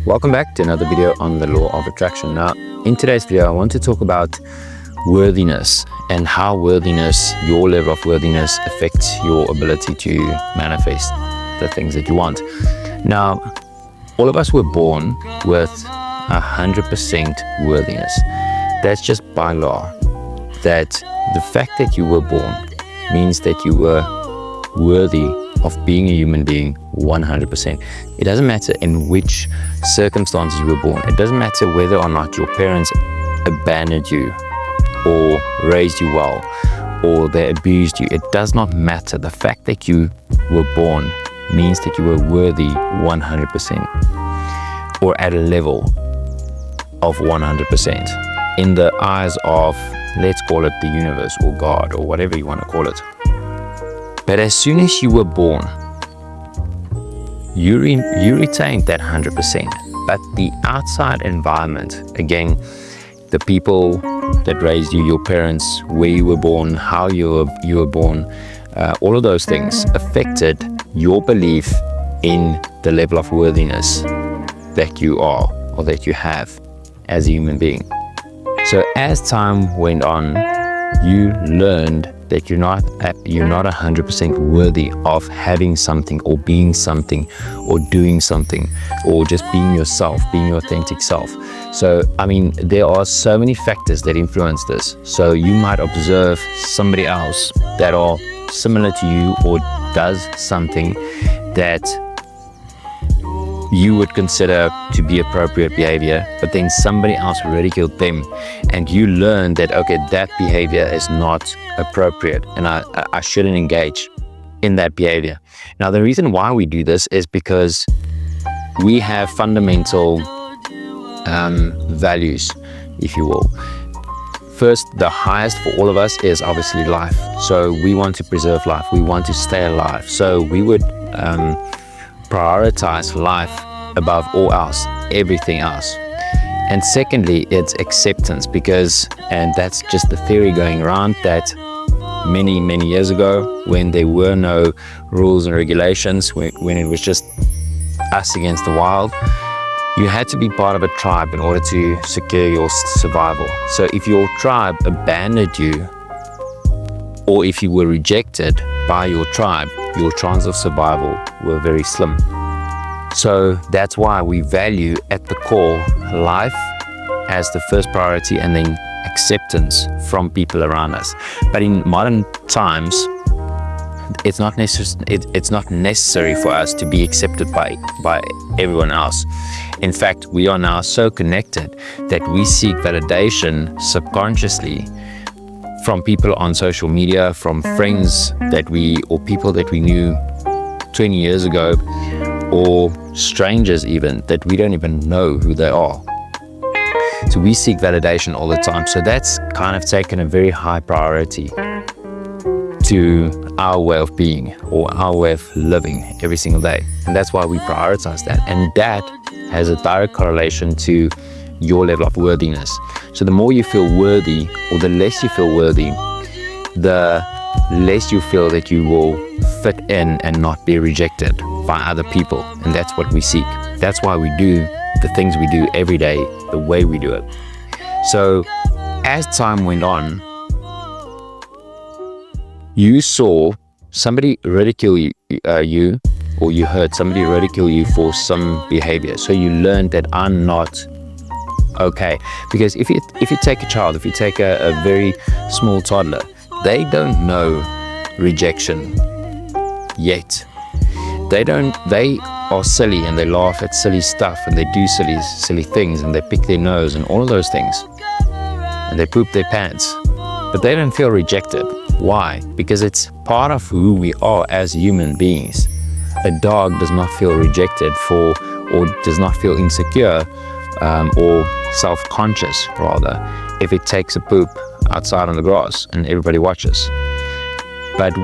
Welcome back to another video on the law of attraction. Now, in today's video, I want to talk about worthiness and how worthiness, your level of worthiness, affects your ability to manifest the things that you want. Now, all of us were born with 100% worthiness. That's just by law. That the fact that you were born means that you were worthy of being a human being 100%. It doesn't matter in which circumstances you were born. It doesn't matter whether or not your parents abandoned you or raised you well or they abused you. It does not matter. The fact that you were born means that you were worthy 100% or at a level of 100% in the eyes of, let's call it the universe or God or whatever you want to call it. But as soon as you were born, you retained that 100%. But the outside environment, again, the people that raised you, your parents, where you were born, how you were born, all of those things affected your belief in the level of worthiness that you are or that you have as a human being. So as time went on, you learned that you're not 100% worthy of having something or being something or doing something or just being yourself, being your authentic self. So, I mean, there are so many factors that influence this. So you might observe somebody else that are similar to you or does something that you would consider to be appropriate behavior, but then somebody else ridiculed them and you learn that, okay, that behavior is not appropriate and I shouldn't engage in that behavior. Now, the reason why we do this is because we have fundamental values, if you will. First, the highest for all of us is obviously life. So we want to preserve life. We want to stay alive. So we would prioritize life above all else, everything else. And secondly, it's acceptance, because, and that's just the theory going around, that many years ago, when there were no rules and regulations, when it was just us against the wild, you had to be part of a tribe in order to secure your survival. So if your tribe abandoned you, or if you were rejected by your tribe, your chance of survival were very slim. So that's why we value at the core life as the first priority and then acceptance from people around us. But in modern times, it's not necessary for us to be accepted by everyone else. In fact, we are now so connected that we seek validation subconsciously from people on social media, from friends or people that we knew 20 years ago, or strangers even that we don't even know who they are. So we seek validation all the time. So that's kind of taken a very high priority to our way of being or our way of living every single day. And that's why we prioritize that. And that has a direct correlation to your level of worthiness. So the more you feel worthy or the less you feel worthy, the less you feel that you will fit in and not be rejected by other people. And that's what we seek. That's why we do the things we do every day, the way we do it. So as time went on, you saw somebody ridicule you, or you heard somebody ridicule you for some behavior. So you learned that I'm not okay. Because if you take a child, if you take a very small toddler, they don't know rejection yet. They are silly and they laugh at silly stuff and they do silly things and they pick their nose and all of those things. And they poop their pants. But they don't feel rejected. Why? Because it's part of who we are as human beings. A dog does not feel rejected or does not feel insecure or self-conscious rather if it takes a poop outside on the grass and everybody watches. But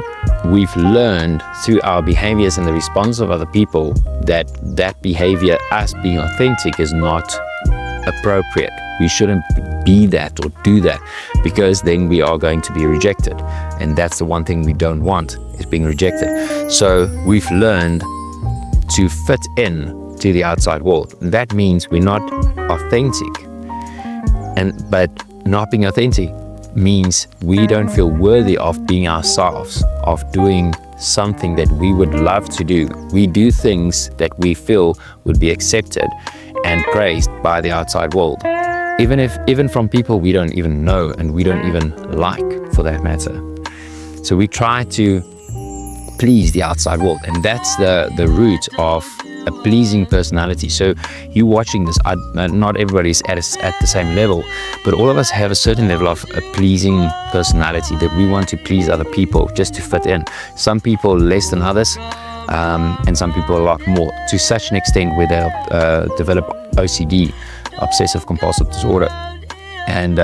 we've learned through our behaviors and the response of other people that behavior, us being authentic, is not appropriate. We shouldn't be that or do that, because then we are going to be rejected. And that's the one thing we don't want, is being rejected. So we've learned to fit in, to to the outside world. That means we're not authentic. But not being authentic means we don't feel worthy of being ourselves, of doing something that we would love to do. We do things that we feel would be accepted and praised by the outside world, even from people we don't even know and we don't even like, for that matter. So we try to please the outside world, and that's the root of a pleasing personality. So you watching this, not everybody's at the same level, but all of us have a certain level of a pleasing personality that we want to please other people just to fit in. Some people less than others, and some people a lot more, to such an extent where they develop OCD, obsessive compulsive disorder, and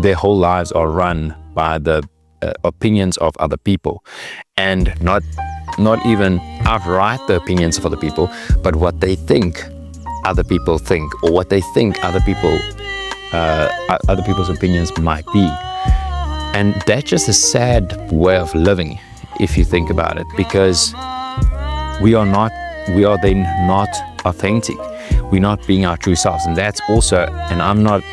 their whole lives are run by the opinions of other people, and not even outright the opinions of other people, but what they think other people think, or what they think other people's opinions might be. And that's just a sad way of living, if you think about it, because we are then not authentic. We're not being our true selves. And that's also, and I'm not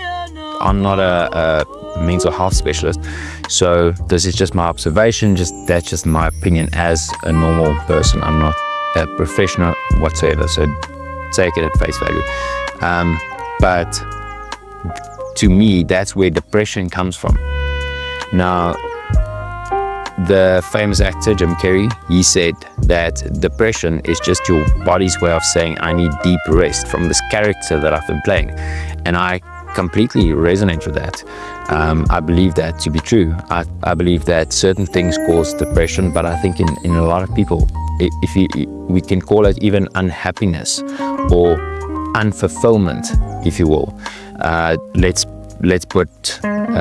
a mental health specialist, so this is just my observation, that's just my opinion as a normal person. I'm not a professional whatsoever, so take it at face value. But to me, that's where depression comes from. Now, the famous actor Jim Carrey, he said that depression is just your body's way of saying, I need deep rest from this character that I've been playing. And I completely resonate with that. I believe that to be true. I believe that certain things cause depression, but I think in a lot of people, we can call it even unhappiness or unfulfillment, if you will. Let's put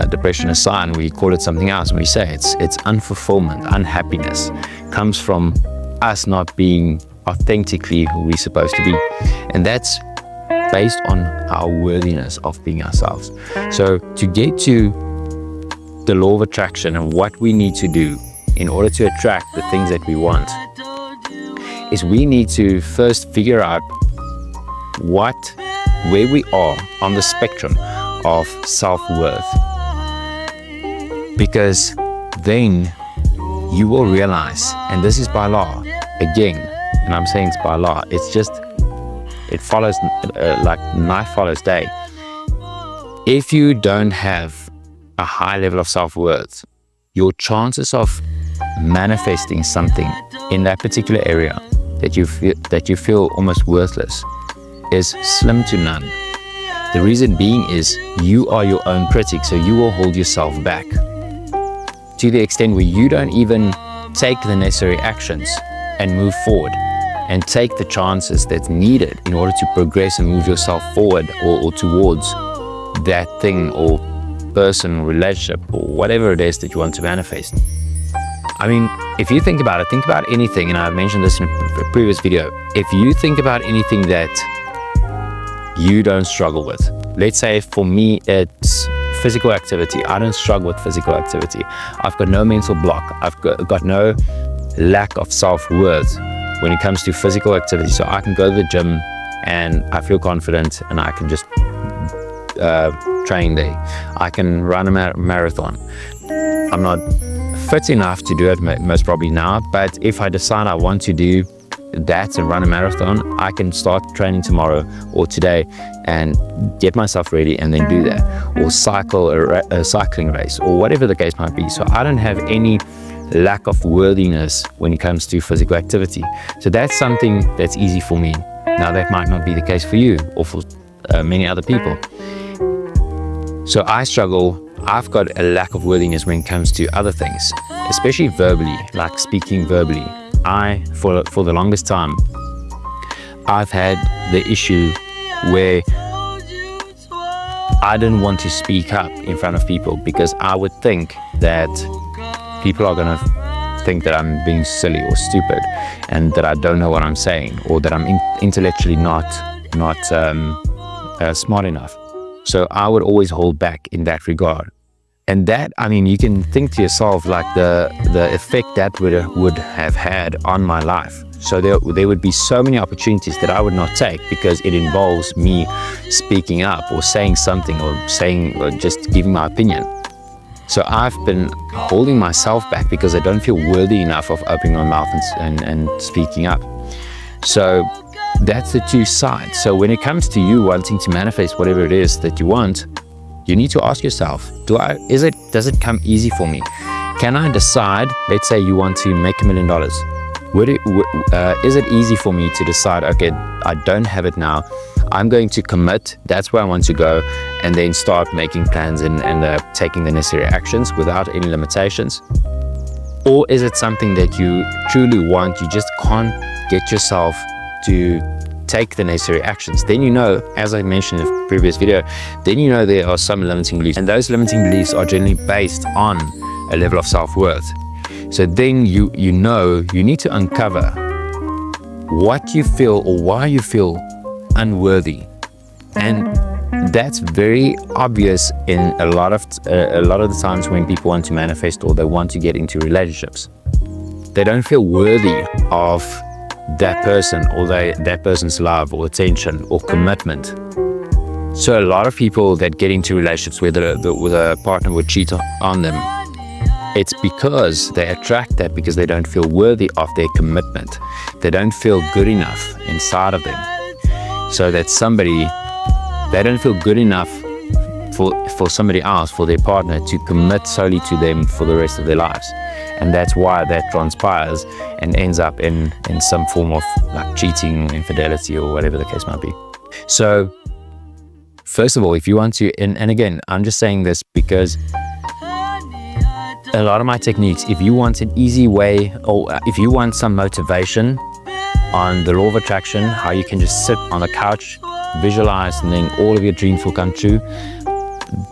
depression aside and we call it something else, and we say it's unfulfillment. Unhappiness comes from us not being authentically who we're supposed to be, and that's based on our worthiness of being ourselves. So to get to the law of attraction and what we need to do in order to attract the things that we want is we need to first figure out where we are on the spectrum of self-worth, because then you will realize, and this is by law again, and I'm saying it's by law, it follows like night follows day. If you don't have a high level of self-worth, your chances of manifesting something in that particular area that you feel almost worthless is slim to none. The reason being is you are your own critic, so you will hold yourself back to the extent where you don't even take the necessary actions and move forward and take the chances that's needed in order to progress and move yourself forward or towards that thing or person, relationship, or whatever it is that you want to manifest. I mean, if you think about it, think about anything, and I've mentioned this in a previous video. If you think about anything that you don't struggle with, let's say for me it's physical activity. I don't struggle with physical activity. I've got no mental block. I've got no lack of self-worth when it comes to physical activity. So I can go to the gym and I feel confident and I can just train there. I can run a marathon. I'm not fit enough to do it most probably now, but if I decide I want to do that and run a marathon, I can start training tomorrow or today and get myself ready and then do that, or cycle a cycling race or whatever the case might be. So I don't have any lack of worthiness when it comes to physical activity. So that's something that's easy for me. Now that might not be the case for you or for many other people. So I struggle. I've got a lack of worthiness when it comes to other things, especially verbally, like speaking verbally. For the longest time, I've had the issue where I didn't want to speak up in front of people because I would think that people are going to think that I'm being silly or stupid and that I don't know what I'm saying, or that I'm intellectually not smart enough. So I would always hold back in that regard. And that, I mean, you can think to yourself like the effect that would have had on my life. So there would be so many opportunities that I would not take because it involves me speaking up or saying something or just giving my opinion. So I've been holding myself back because I don't feel worthy enough of opening my mouth and speaking up. So that's the two sides. So when it comes to you wanting to manifest whatever it is that you want, you need to ask yourself, does it come easy for me? Can I decide, let's say you want to make $1 million. Is it easy for me to decide, okay, I don't have it now, I'm going to commit, that's where I want to go, and then start making plans and taking the necessary actions without any limitations? Or is it something that you truly want, you just can't get yourself to take the necessary actions? Then you know, as I mentioned in the previous video, then you know there are some limiting beliefs, and those limiting beliefs are generally based on a level of self-worth. So then you know you need to uncover what you feel or why you feel unworthy, and that's very obvious in a lot of the times when people want to manifest or they want to get into relationships. They don't feel worthy of that person or that person's love or attention or commitment. So a lot of people that get into relationships where a partner would cheat on them, it's because they attract that because they don't feel worthy of their commitment. They don't feel good enough inside of them. So that they don't feel good enough for somebody else, for their partner, to commit solely to them for the rest of their lives. And that's why that transpires and ends up in some form of like cheating, infidelity, or whatever the case might be. So first of all, if you want to, and again, I'm just saying this because a lot of my techniques, if you want an easy way, or if you want some motivation on the law of attraction, how you can just sit on the couch, visualize, and then all of your dreams will come true,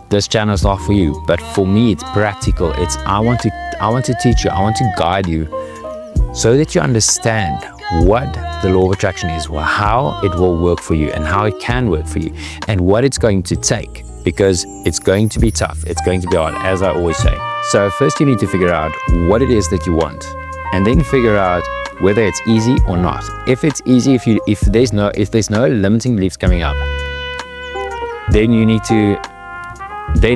this channel is not for you. But for me, it's practical. I want to teach you, I want to guide you so that you understand what the law of attraction is, how it will work for you and how it can work for you, and what it's going to take, because it's going to be tough, it's going to be hard, as I always say. So first you need to figure out what it is that you want, and then figure out whether it's easy or not. If it's easy, if there's no limiting beliefs coming up, then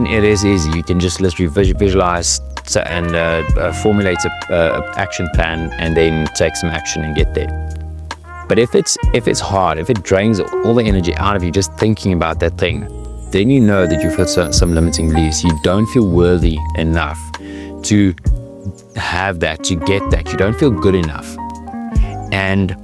it is easy. You can just literally visualize and formulate an action plan, and then take some action and get there. But if it's hard, if it drains all the energy out of you just thinking about that thing, then you know that you've got some limiting beliefs. You don't feel worthy enough to have that, to get that. You don't feel good enough. And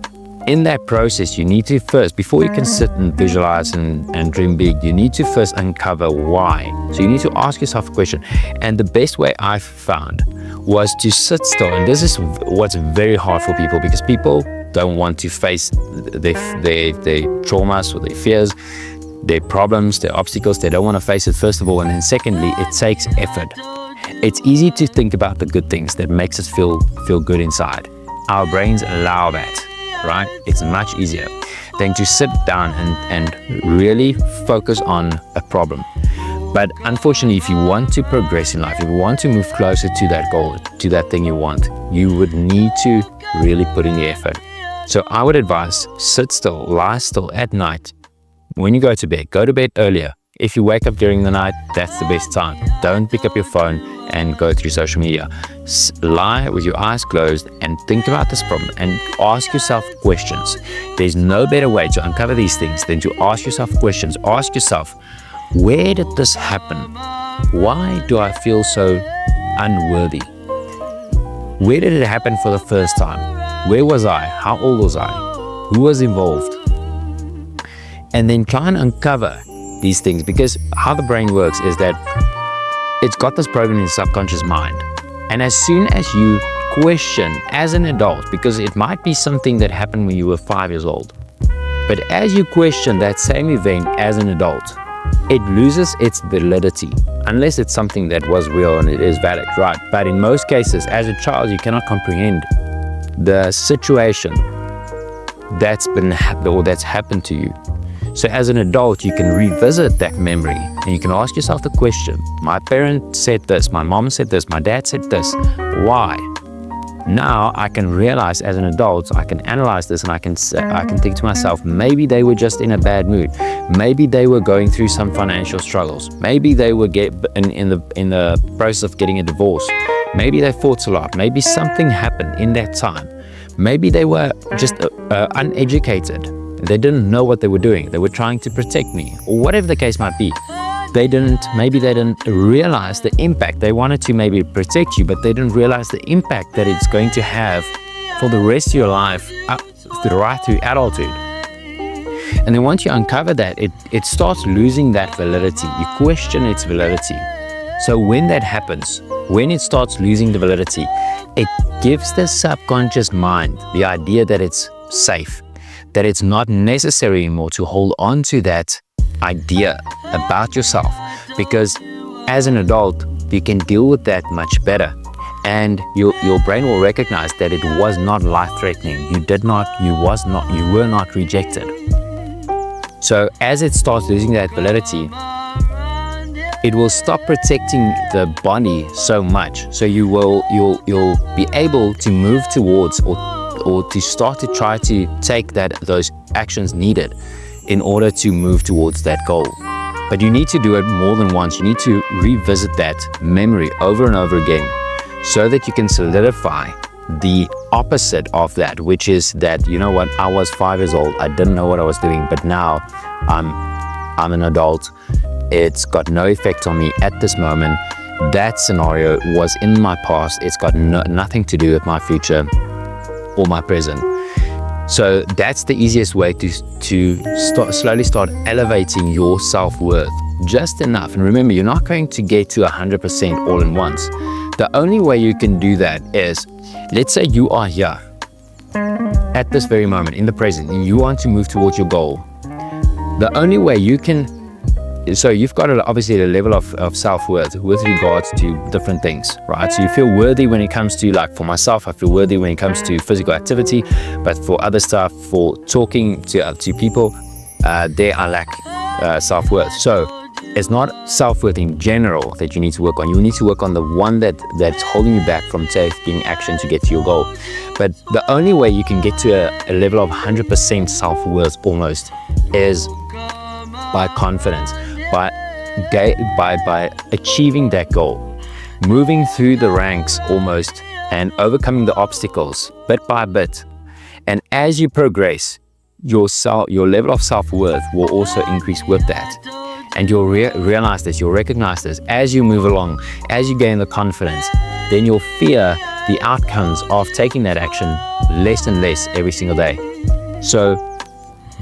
in that process, you need to first, before you can sit and visualize and dream big, you need to first uncover why. So you need to ask yourself a question. And the best way I've found was to sit still. And this is what's very hard for people, because people don't want to face their traumas or their fears, their problems, their obstacles. They don't want to face it, first of all. And then secondly, it takes effort. It's easy to think about the good things that makes us feel good inside. Our brains allow that, right? It's much easier than to sit down and really focus on a problem. But unfortunately, if you want to progress in life, if you want to move closer to that goal, to that thing you want, you would need to really put in the effort. So I would advise, sit still, lie still at night. When you go to bed earlier. If you wake up during the night, that's the best time. Don't pick up your phone and go through social media. Lie with your eyes closed and think about this problem and ask yourself questions. There's no better way to uncover these things than to ask yourself questions. Ask yourself, where did this happen? Why do I feel so unworthy? Where did it happen for the first time? Where was I? How old was I? Who was involved? And then try and uncover these things, because how the brain works is that it's got this program in your subconscious mind. And as soon as you question as an adult, because it might be something that happened when you were 5 years old, but as you question that same event as an adult, it loses its validity, unless it's something that was real and it is valid, right? But in most cases, as a child, you cannot comprehend the situation that's happened to you. So as an adult, you can revisit that memory and you can ask yourself the question, my parent said this, my mom said this, my dad said this, why? Now I can realize as an adult, I can analyze this and I can think to myself, maybe they were just in a bad mood. Maybe they were going through some financial struggles. Maybe they were in the process of getting a divorce. Maybe they fought a lot. Maybe something happened in that time. Maybe they were just uneducated. They didn't know what they were doing. They were trying to protect me, or whatever the case might be. Maybe they didn't realize the impact. They wanted to maybe protect you, but they didn't realize the impact that it's going to have for the rest of your life, right through adulthood. And then once you uncover that, it starts losing that validity. You question its validity. So when that happens, when it starts losing the validity, it gives the subconscious mind the idea that it's safe, that it's not necessary anymore to hold on to that idea about yourself, because as an adult you can deal with that much better, and your brain will recognize that it was not life-threatening. You were not rejected. So as it starts losing that validity, it will stop protecting the body so much. So you'll be able to move towards or to start to try to take those actions needed in order to move towards that goal. But you need to do it more than once. You need to revisit that memory over and over again so that you can solidify the opposite of that, which is that, you know what, I was 5 years old, I didn't know what I was doing, but now I'm an adult. It's got no effect on me at this moment. That scenario was in my past. It's got nothing to do with my future or my present. So that's the easiest way to slowly start elevating your self-worth just enough. And remember, you're not going to get to 100% all in once. The only way you can do that is, let's say you are here at this very moment in the present and you want to move towards your goal. The only way you can, so you've got obviously a level of self-worth with regards to different things, right? So you feel worthy when it comes to, like for myself, I feel worthy when it comes to physical activity, but for other stuff, for talking to people, there I lack self-worth. So it's not self-worth in general that you need to work on. You need to work on the one that's holding you back from taking action to get to your goal. But the only way you can get to a level of 100% self-worth almost is by confidence, by achieving that goal, moving through the ranks almost and overcoming the obstacles bit by bit. And as you progress, your level of self-worth will also increase with that. And you'll realize this, you'll recognize this as you move along, as you gain the confidence, then you'll fear the outcomes of taking that action less and less every single day.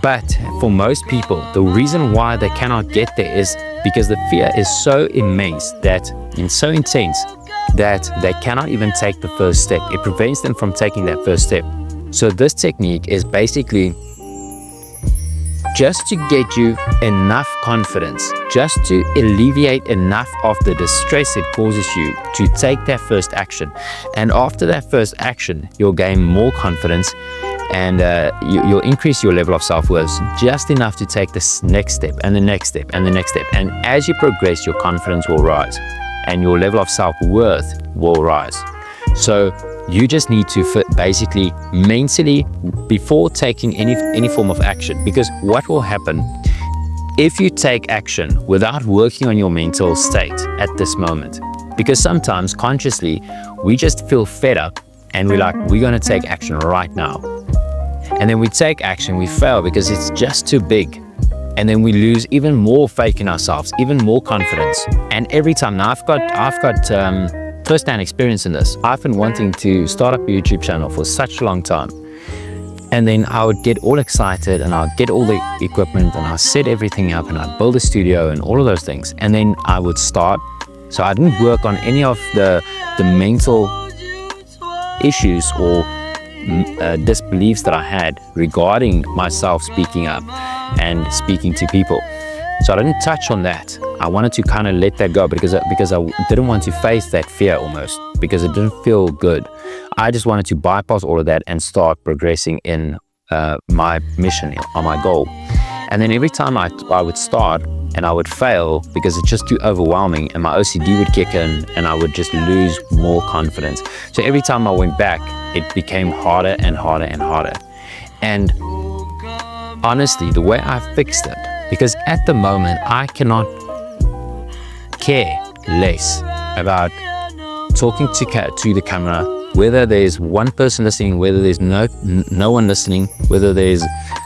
But for most people, the reason why they cannot get there is because the fear is so immense and so intense that they cannot even take the first step. It prevents them from taking that first step. So this technique is basically just to get you enough confidence, just to alleviate enough of the distress it causes you to take that first action. And after that first action, you'll gain more confidence and you'll increase your level of self-worth just enough to take this next step and the next step and the next step. And as you progress, your confidence will rise and your level of self-worth will rise. So you just need to basically mentally, before taking any form of action, because what will happen if you take action without working on your mental state at this moment? Because sometimes consciously we just feel fed up and we're going to take action right now. And then we take action, we fail because it's just too big. And then we lose even more faith in ourselves, even more confidence. And every time, now I've got first-hand experience in this. I've been wanting to start up a YouTube channel for such a long time. And then I would get all excited and I'd get all the equipment and I'd set everything up and I'd build a studio and all of those things. And then I would start. So I didn't work on any of the mental issues or disbeliefs that I had regarding myself speaking up and speaking to people. So I didn't touch on that. I wanted to kind of let that go because I didn't want to face that fear almost, because it didn't feel good. I just wanted to bypass all of that and start progressing in my mission, on my goal. And then every time I would start and I would fail because it's just too overwhelming, and my OCD would kick in and I would just lose more confidence. So every time I went back, it became harder and harder and harder. And honestly, the way I fixed it, because at the moment I cannot care less about talking to the camera, whether there's one person listening, whether there's no one listening, whether there's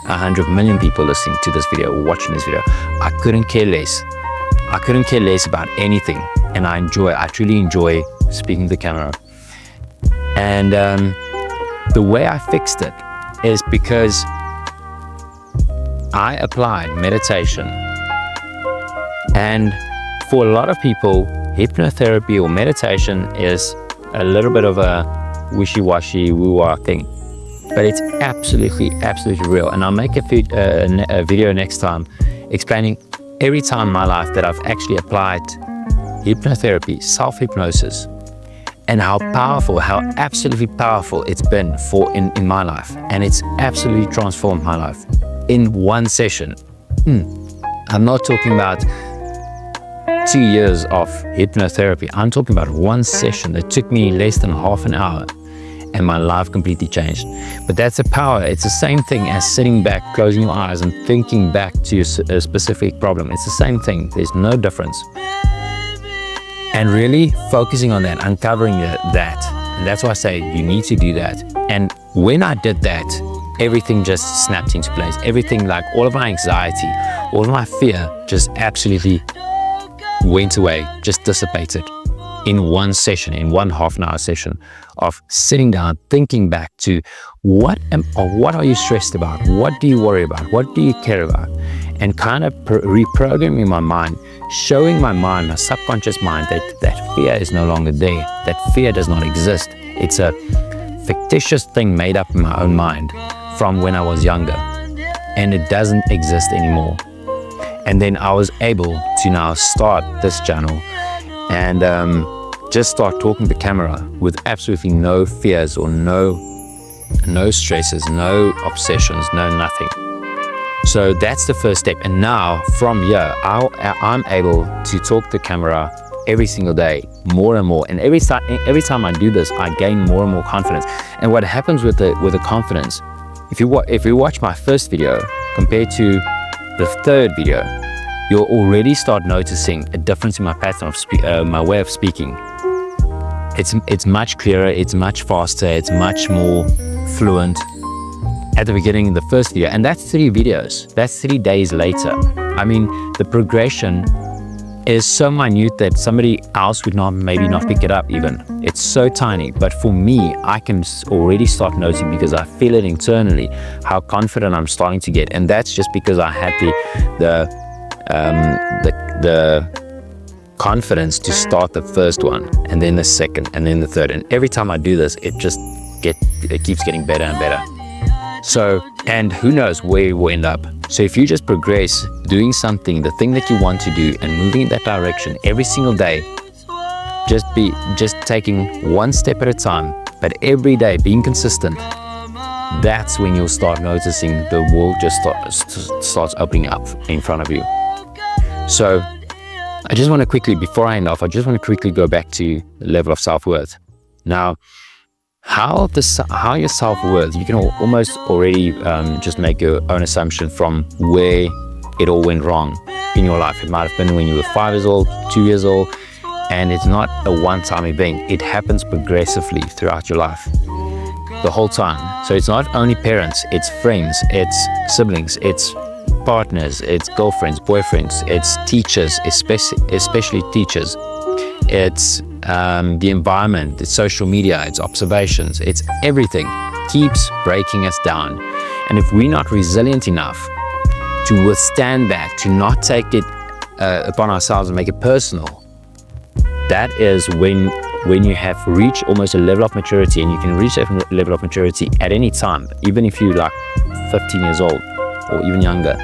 100 million people listening to this video or watching this video. I couldn't care less. I couldn't care less about anything, and I truly enjoy speaking to the camera. And the way I fixed it is because I applied meditation. And for a lot of people, hypnotherapy or meditation is a little bit of a wishy-washy, woo-wah thing, but it's absolutely real. And I'll make a video next time explaining every time in my life that I've actually applied hypnotherapy, self-hypnosis, and how powerful, how absolutely powerful it's been in my life. And it's absolutely transformed my life in one session. I'm not talking about 2 years of hypnotherapy. I'm talking about one session that took me less than half an hour, and my life completely changed. But that's the power. It's the same thing as sitting back, closing your eyes and thinking back to a specific problem. It's the same thing. There's no difference. And really focusing on that, uncovering that. And that's why I say you need to do that. And when I did that, everything just snapped into place. Everything, like all of my anxiety, all of my fear just absolutely went away, just dissipated in one session, in one half-an-hour session of sitting down, thinking back to what are you stressed about? What do you worry about? What do you care about? And kind of reprogramming my mind, showing my mind, my subconscious mind, that fear is no longer there, that fear does not exist. It's a fictitious thing made up in my own mind from when I was younger, and it doesn't exist anymore. And then I was able to now start this channel and just start talking to the camera with absolutely no fears or no stresses, no obsessions, no nothing. So that's the first step. And now from here, I'm able to talk to the camera every single day, more and more. And every time I do this, I gain more and more confidence. And what happens with the confidence, if you watch my first video compared to the third video, you'll already start noticing a difference in my pattern of my way of speaking. It's much clearer, it's much faster, it's much more fluent at the beginning of the first video. And that's 3 videos. That's 3 days later. I mean, the progression is so minute that somebody else would maybe not pick it up even. It's so tiny, but for me, I can already start noticing, because I feel it internally, how confident I'm starting to get. And that's just because I had the confidence to start the first one, and then the second, and then the third. And every time I do this, it keeps getting better and better. So, and who knows where you will end up. So if you just progress doing something, the thing that you want to do, and moving in that direction every single day, just taking one step at a time, but every day being consistent, that's when you'll start noticing the world just starts opening up in front of you. So I just want to quickly, before I end off, I just want to quickly go back to the level of self-worth. Now, how your self-worth, you can almost already just make your own assumption from where it all went wrong in your life. It might have been when you were 5 years old, 2 years old, and it's not a one-time event. It happens progressively throughout your life, the whole time. So it's not only parents, it's friends, it's siblings, it's partners, it's girlfriends, boyfriends, it's teachers, especially teachers. It's the environment, it's social media, it's observations, it's everything keeps breaking us down. And if we're not resilient enough to withstand that, to not take it upon ourselves and make it personal, that is when you have reached almost a level of maturity. And you can reach that level of maturity at any time, even if you're like 15 years old or even younger.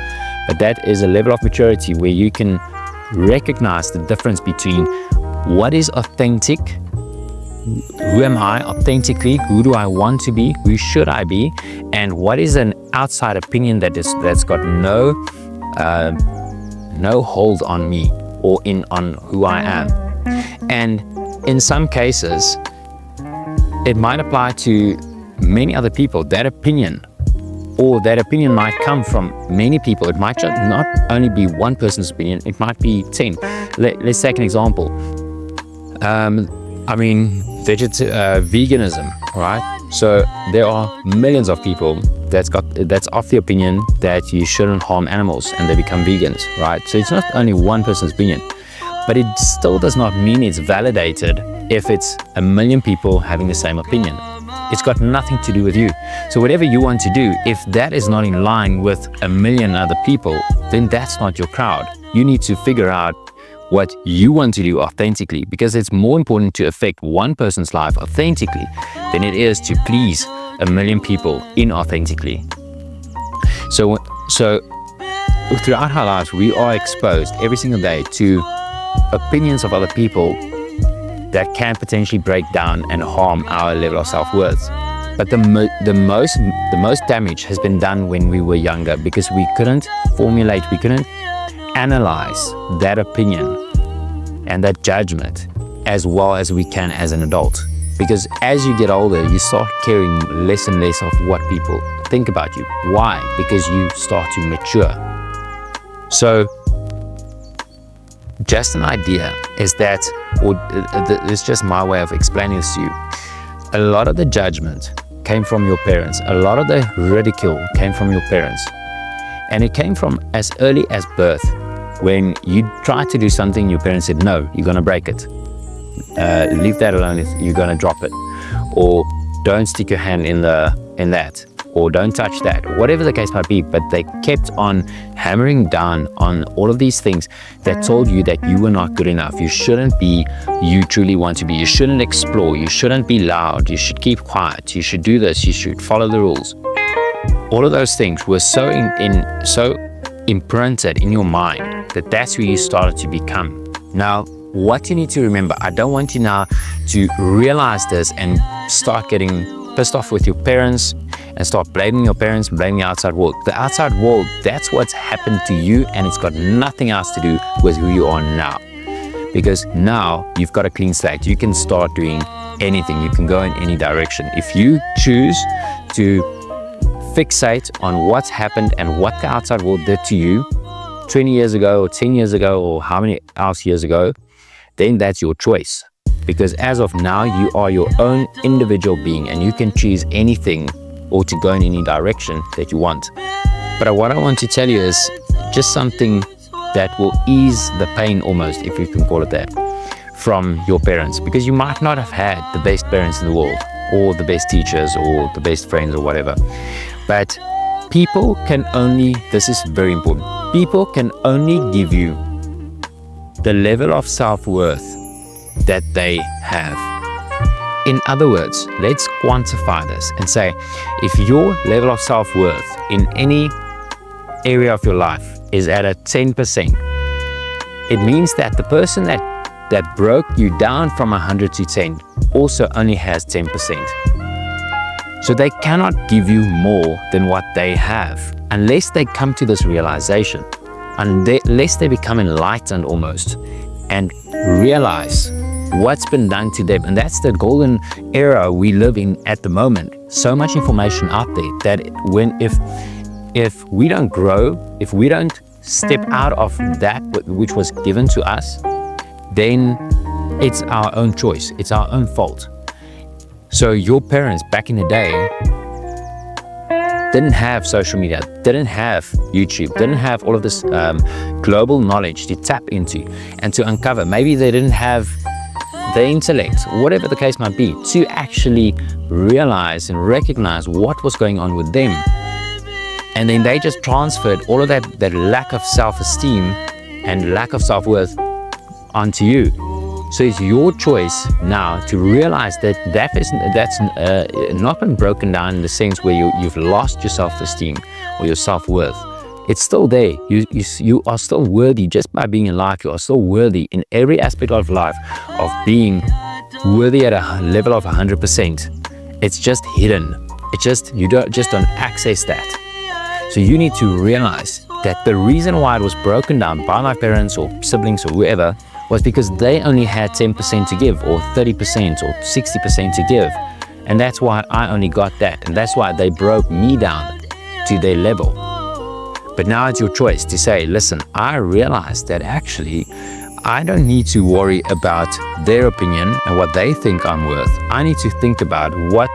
But that is a level of maturity where you can recognize the difference between what is authentic, who am I authentically, who do I want to be, who should I be, and what is an outside opinion that's got no no hold on me or on who I am. And in some cases, it might apply to many other people. That opinion might come from many people. It might not only be one person's opinion, it might be 10. Let's take an example. Veganism, right? So there are millions of people that's of the opinion that you shouldn't harm animals, and they become vegans, right? So it's not only one person's opinion, but it still does not mean it's validated if it's a million people having the same opinion. It's got nothing to do with you. So whatever you want to do, if that is not in line with a million other people, then that's not your crowd. You need to figure out what you want to do authentically, because it's more important to affect one person's life authentically than it is to please a million people inauthentically. So throughout our lives, we are exposed every single day to opinions of other people that can potentially break down and harm our level of self-worth. But the most damage has been done when we were younger, because we couldn't analyze that opinion and that judgment as well as we can as an adult. Because as you get older, you start caring less and less of what people think about you. Why? Because you start to mature. So just an idea is that, or it's just my way of explaining this to you, a lot of the judgment came from your parents. A lot of the ridicule came from your parents. And it came from as early as birth. When you tried to do something, your parents said, no, you're going to break it. Leave that alone, you're going to drop it. Or don't stick your hand in that. Or don't touch that. Whatever the case might be. But they kept on hammering down on all of these things that told you that you were not good enough. You shouldn't be you truly want to be. You shouldn't explore. You shouldn't be loud. You should keep quiet. You should do this. You should follow the rules. All of those things were so imprinted in your mind that that's who you started to become. Now, what you need to remember, I don't want you now to realize this and start getting pissed off with your parents and start blaming your parents, blaming the outside world. The outside world, that's what's happened to you, and it's got nothing else to do with who you are now. Because now you've got a clean slate. You can start doing anything. You can go in any direction. If you choose to fixate on what's happened and what the outside world did to you 20 years ago or 10 years ago or how many else years ago, then that's your choice. Because as of now, you are your own individual being, and you can choose anything or to go in any direction that you want. But what I want to tell you is just something that will ease the pain, almost, if you can call it that, from your parents. Because you might not have had the best parents in the world, or the best teachers, or the best friends, or whatever. But people can only, this is very important, people can only give you the level of self-worth that they have. In other words, let's quantify this and say, if your level of self-worth in any area of your life is at a 10%, it means that the person that broke you down from 100 to 10 also only has 10%. So they cannot give you more than what they have unless they come to this realization, unless they become enlightened almost and realize what's been done to them. And that's the golden era we live in at the moment. So much information out there that if we don't grow, if we don't step out of that which was given to us, then it's our own choice. It's our own fault. So your parents back in the day didn't have social media, didn't have YouTube, didn't have all of this global knowledge to tap into and to uncover. Maybe they didn't have the intellect, whatever the case might be, to actually realize and recognize what was going on with them. And then they just transferred all of that lack of self-esteem and lack of self-worth onto you. So it's your choice now to realize that's not been broken down in the sense where you've lost your self-esteem or your self-worth. It's still there. You are still worthy just by being alive. You are still worthy in every aspect of life of being worthy at a level of 100%. It's just hidden. It's just, you don't access that. So you need to realize that the reason why it was broken down by my parents or siblings or whoever was because they only had 10% to give, or 30% or 60% to give. And that's why I only got that. And that's why they broke me down to their level. But now it's your choice to say, listen, I realize that actually I don't need to worry about their opinion and what they think I'm worth. I need to think about what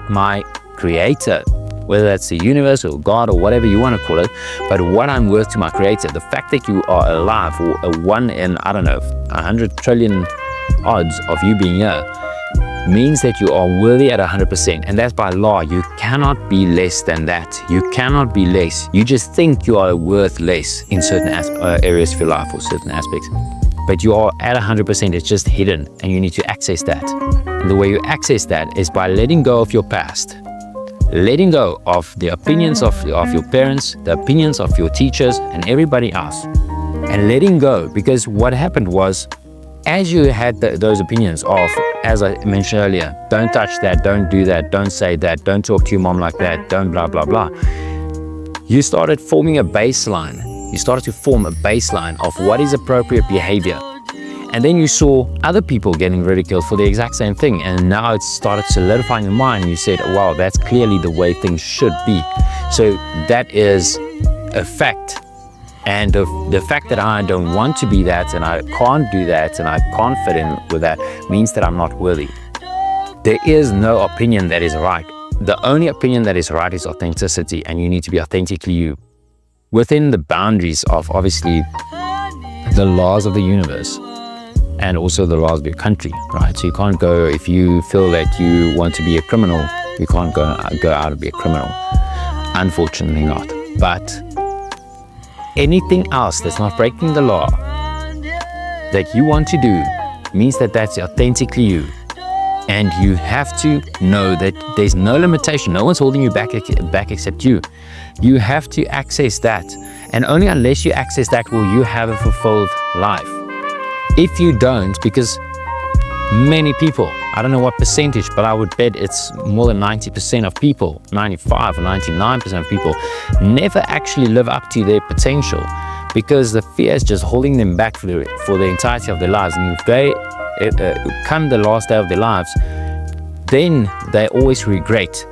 my creator, whether that's the universe or God or whatever you want to call it, but what I'm worth to my creator. The fact that you are alive, or a 1 in, 100 trillion odds of you being here, means that you are worthy at 100%. And that's by law. You cannot be less than that. You cannot be less. You just think you are worth less in certain areas of your life or certain aspects. But you are at 100%. It's just hidden, and you need to access that. And the way you access that is by letting go of your past. Letting go of the opinions of your parents, the opinions of your teachers and everybody else. And letting go, because what happened was, as you had those opinions of, as I mentioned earlier, don't touch that, don't do that, don't say that, don't talk to your mom like that, don't blah, blah, blah. You started forming a baseline. You started to form a baseline of what is appropriate behavior. And then you saw other people getting ridiculed for the exact same thing. And now it started solidifying in your mind. You said, wow, that's clearly the way things should be. So that is a fact. And the fact that I don't want to be that, and I can't do that, and I can't fit in with that, means that I'm not worthy. There is no opinion that is right. The only opinion that is right is authenticity, and you need to be authentically you. Within the boundaries of, obviously, the laws of the universe, and also the laws of your country, right? So you can't go, if you feel that you want to be a criminal, you can't go out and be a criminal. Unfortunately not. But anything else that's not breaking the law that you want to do means that that's authentically you. And you have to know that there's no limitation. No one's holding you back except you. You have to access that. And only unless you access that will you have a fulfilled life. If you don't, because many people, I don't know what percentage, but I would bet it's more than 90% of people, 95 or 99% of people, never actually live up to their potential, because the fear is just holding them back for the entirety of their lives. And if they come the last day of their lives, then they always regret.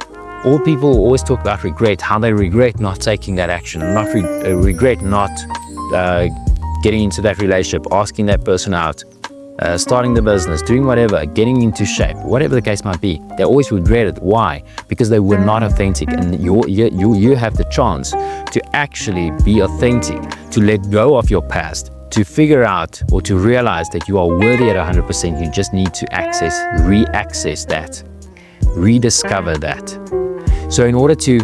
All people always talk about regret, how they regret not taking that action, and not regret not getting into that relationship, asking that person out, starting the business, doing whatever, getting into shape, whatever the case might be. They always regret it. Why? Because they were not authentic. And you have the chance to actually be authentic, to let go of your past, to figure out or to realize that you are worthy at 100%. You just need to re-access that, rediscover that. So in order to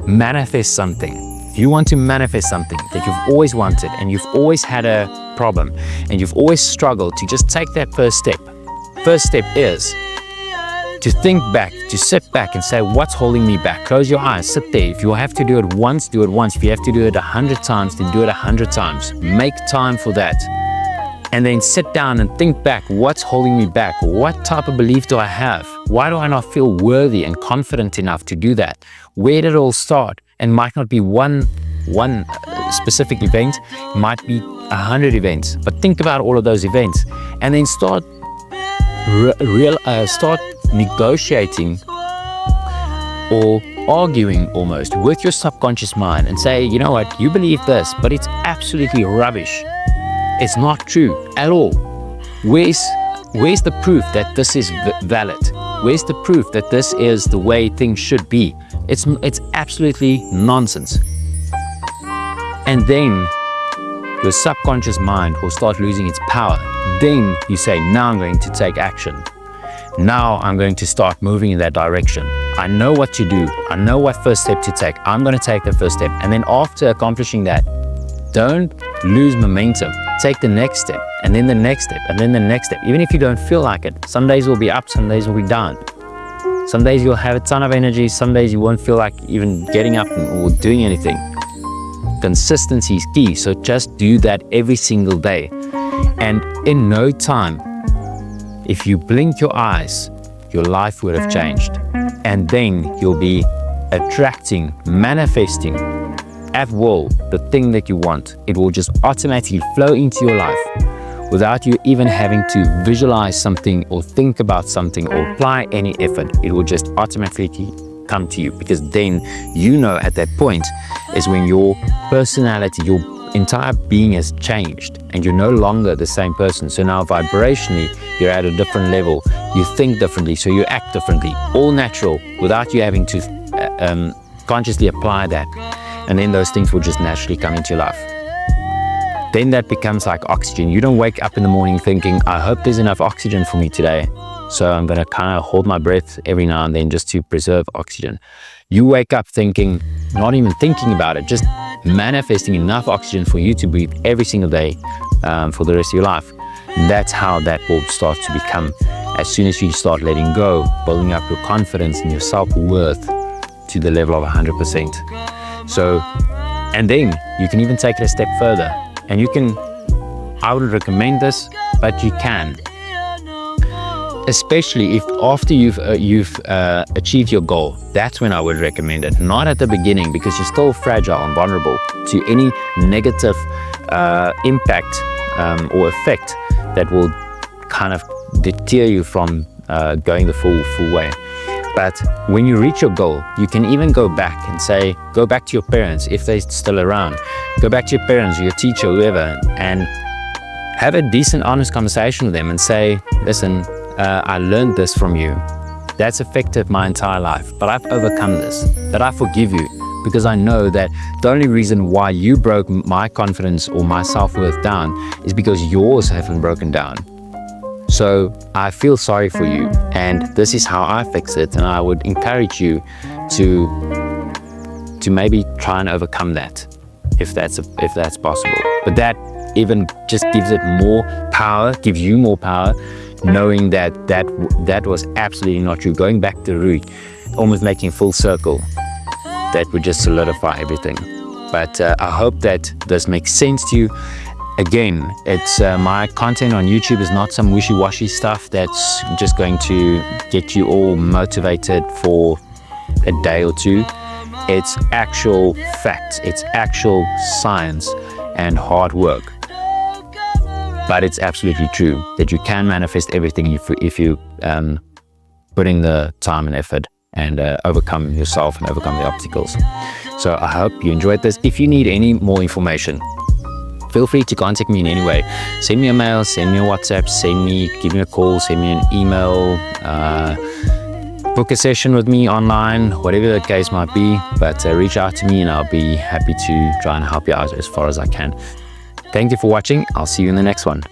manifest something, if you want to manifest something that you've always wanted, and you've always had a problem, and you've always struggled to just take that first step. First step is to think back, to sit back and say, what's holding me back? Close your eyes, sit there. If you have to do it once, do it once. If you have to do it 100 times, then do it 100 times. Make time for that. And then sit down and think back, what's holding me back? What type of belief do I have? Why do I not feel worthy and confident enough to do that? Where did it all start? And might not be one specific event, it might be 100 events. But think about all of those events, and then start negotiating or arguing almost with your subconscious mind, and say, you know what, you believe this, but it's absolutely rubbish. It's not true at all. Where's the proof that this is valid? Where's the proof that this is the way things should be? It's absolutely nonsense. And then your subconscious mind will start losing its power. Then you say, now I'm going to take action. Now I'm going to start moving in that direction. I know what to do. I know what first step to take. I'm going to take the first step. And then after accomplishing that, don't lose momentum. Take the next step, and then the next step, and then the next step. Even if you don't feel like it, some days will be up, some days will be down. Some days you'll have a ton of energy, some days you won't feel like even getting up or doing anything. Consistency is key, so just do that every single day. And in no time, if you blink your eyes, your life would have changed. And then you'll be attracting, manifesting at will the thing that you want. It will just automatically flow into your life without you even having to visualize something or think about something or apply any effort. It will just automatically come to you, because then you know at that point is when your personality, your entire being has changed and you're no longer the same person. So now vibrationally you're at a different level, you think differently, so you act differently, all natural, without you having to consciously apply that. And then those things will just naturally come into your life. Then that becomes like oxygen. You don't wake up in the morning thinking, I hope there's enough oxygen for me today, so I'm going to kind of hold my breath every now and then just to preserve oxygen. You wake up thinking, not even thinking about it, just manifesting enough oxygen for you to breathe every single day for the rest of your life. That's how that will start to become. As soon as you start letting go, building up your confidence and your self-worth to the level of 100%. So, and then you can even take it a step further. And you can, I would recommend this, but you can. Especially if after you've achieved your goal, that's when I would recommend it. Not at the beginning, because you're still fragile and vulnerable to any negative impact or effect that will kind of deter you from going the full way. But when you reach your goal, you can even go back and say, go back to your parents if they're still around. Go back to your parents or your teacher, whoever, and have a decent, honest conversation with them and say, listen, I learned this from you. That's affected my entire life, but I've overcome this, that I forgive you, because I know that the only reason why you broke my confidence or my self-worth down is because yours haven't broken down. So I feel sorry for you, and this is how I fix it, and I would encourage you to maybe try and overcome that if that's possible. But that even just gives it more power, gives you more power, knowing that was absolutely not true. Going back to the root, almost making a full circle, that would just solidify everything. But I hope that this makes sense to you. Again, it's my content on YouTube is not some wishy-washy stuff that's just going to get you all motivated for a day or two. It's actual facts, it's actual science and hard work. But it's absolutely true that you can manifest everything if you put in the time and effort and overcome yourself and overcome the obstacles. So I hope you enjoyed this. If you need any more information, feel free to contact me in any way. Send me a mail, send me a WhatsApp, give me a call, send me an email, book a session with me online, whatever the case might be. But reach out to me and I'll be happy to try and help you out as far as I can. Thank you for watching. I'll see you in the next one.